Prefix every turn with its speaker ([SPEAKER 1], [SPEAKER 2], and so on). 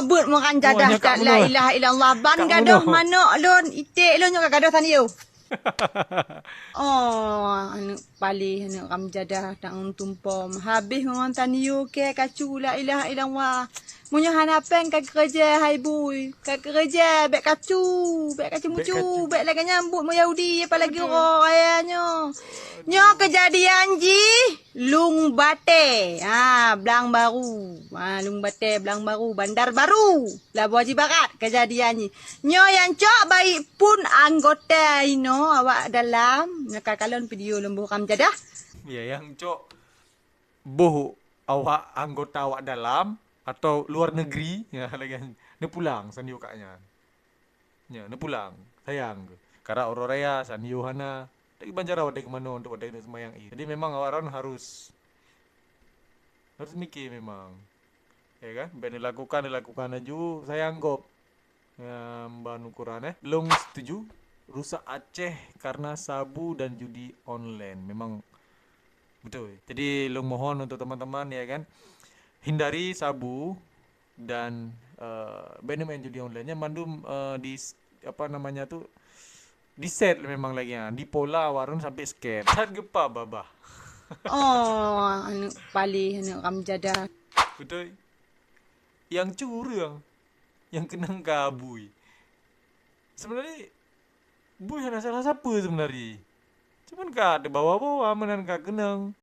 [SPEAKER 1] but makan jadah
[SPEAKER 2] Kak
[SPEAKER 1] la
[SPEAKER 2] Muno.
[SPEAKER 1] ilaha illallah ban
[SPEAKER 2] Kak
[SPEAKER 1] gadoh
[SPEAKER 2] Muno.
[SPEAKER 1] manuk lon itik lon nyok gadoh tani yo. Oh, anu pali anu kam jadah tang tumpom. Habis ngon tani yo ke kacu la ilaha illallah. Munyo hanapen ka kerja hai bui. Ka kerja bek kacu
[SPEAKER 2] Bek
[SPEAKER 1] mucu,
[SPEAKER 2] kacu.
[SPEAKER 1] bek lagi nyambut mo Yahudi apalagi
[SPEAKER 2] Aduh.
[SPEAKER 1] orang ayahnya. Nyo kejadian ji Lung Bate. Belang baru. Lung Bate Belang baru, Bandar Baru. Labuan Haji Barat kejadian ni. Nyo yang cok baik pun anggota ino awak dalam nakakalon video lembu kam jadah.
[SPEAKER 2] Ya yang cok boh awak anggota awak dalam atau luar negeri ya lagi ne pulang sandiu kaknya. Ya, ne pulang. Sayang. Karena orang raya sandiu hana dari Banjar awak dari mana untuk ada semayang ini. Jadi memang awak orang harus mikir memang. Ya kan? Ben dilakukan aja saya anggap bahan ukuran belum setuju rusak Aceh karena sabu dan judi online. Memang betul. Jadi long mohon untuk teman-teman ya kan hindari sabu dan ben main judi online-nya mandum di apa namanya tuh di set memang lagi ya di pola warung sampai scam. Saat gepa babah.
[SPEAKER 1] Oh, anu pali anu kam jadah.
[SPEAKER 2] Betul. Yang curang yang kenang kabui. Sebenarnya bui hanya salah siapa sebenarnya. Cuman kak ada bawa-bawa menan kak kenang.